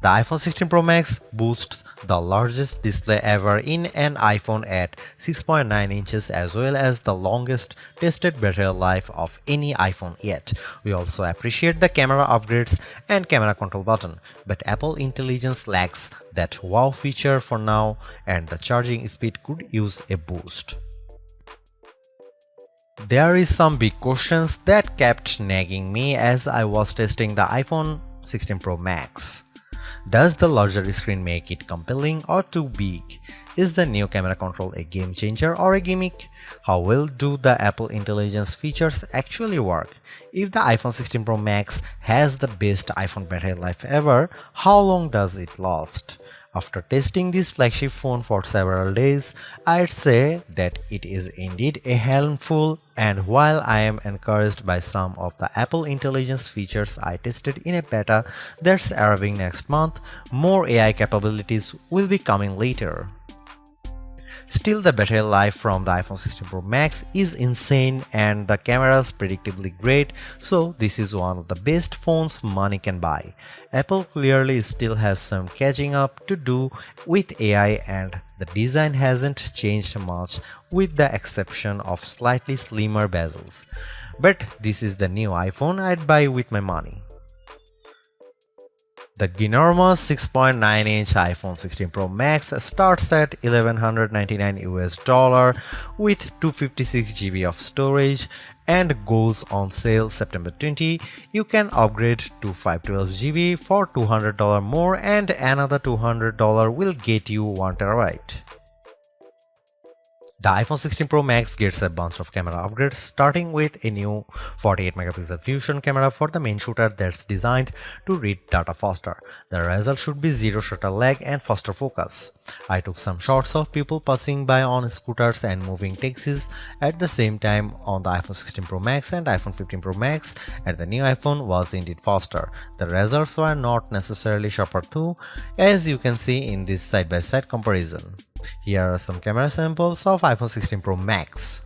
The iPhone 16 Pro Max boasts the largest display ever in an iPhone at 6.9 inches as well as the longest tested battery life of any iPhone yet. We also appreciate the camera upgrades and camera control button, but Apple Intelligence lacks that wow feature for now and the charging speed could use a boost. There is some big questions that kept nagging me as I was testing the iPhone 16 Pro Max. Does the larger screen make it compelling or too big? Is the new camera control a game changer or a gimmick? How well do the Apple Intelligence features actually work? If the iPhone 16 Pro Max has the best iPhone battery life ever, how long does it last? After testing this flagship phone for several days, I'd say that it is indeed a handful, and while I am encouraged by some of the Apple Intelligence features I tested in a beta that's arriving next month, more AI capabilities will be coming later. Still, the battery life from the iPhone 16 Pro Max is insane and the camera's predictably great, so this is one of the best phones money can buy. Apple clearly still has some catching up to do with AI and the design hasn't changed much with the exception of slightly slimmer bezels. But this is the new iPhone I'd buy with my money. The ginormous 6.9-inch iPhone 16 Pro Max starts at $1,199 US with 256 GB of storage and goes on sale September 20. You can upgrade to 512 GB for $200 more and another $200 will get you 1 TB. The iPhone 16 Pro Max gets a bunch of camera upgrades, starting with a new 48-megapixel fusion camera for the main shooter that's designed to read data faster. The result should be zero shutter lag and faster focus. I took some shots of people passing by on scooters and moving taxis at the same time on the iPhone 16 Pro Max and iPhone 15 Pro Max, and the new iPhone was indeed faster. The results were not necessarily sharper too, as you can see in this side-by-side comparison. Here are some camera samples of iPhone 16 Pro Max.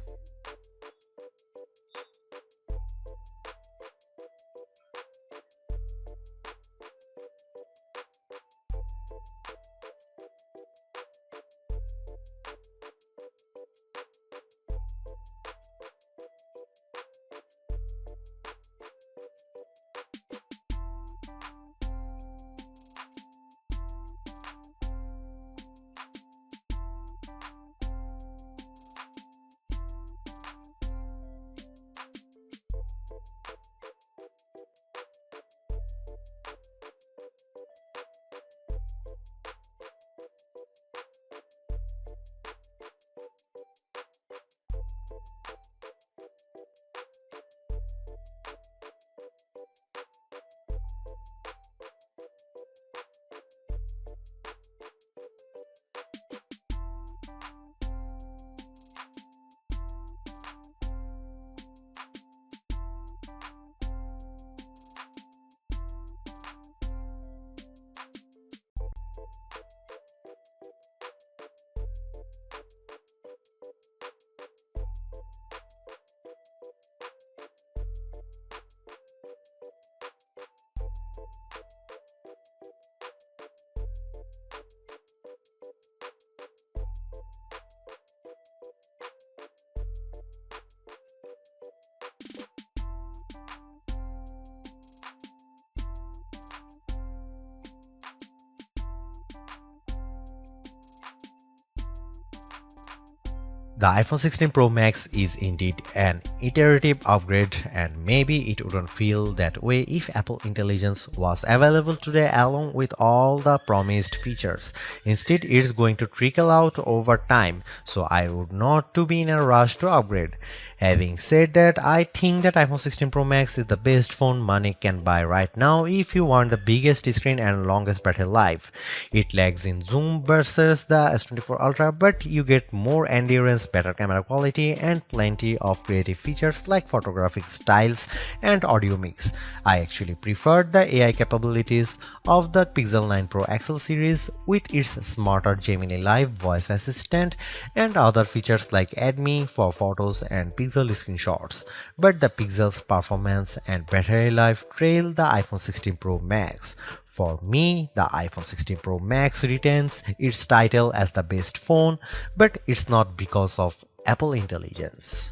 The iPhone 16 Pro Max is indeed an iterative upgrade, and maybe it wouldn't feel that way if Apple Intelligence was available today along with all the promised features. Instead, it's going to trickle out over time, so I would not to be in a rush to upgrade. Having said that, I think that iPhone 16 Pro Max is the best phone money can buy right now if you want the biggest screen and longest battery life. It lags in zoom versus the S24 Ultra, but you get more endurance, better camera quality, and plenty of creative features like photographic styles and audio mix. I actually preferred the AI capabilities of the Pixel 9 Pro XL series with its smarter Gemini Live voice assistant and other features like Add Me for photos and Pixel screenshots. But the Pixel's performance and battery life trail the iPhone 16 Pro Max. For me, the iPhone 16 Pro Max retains its title as the best phone, but it's not because of Apple intelligence.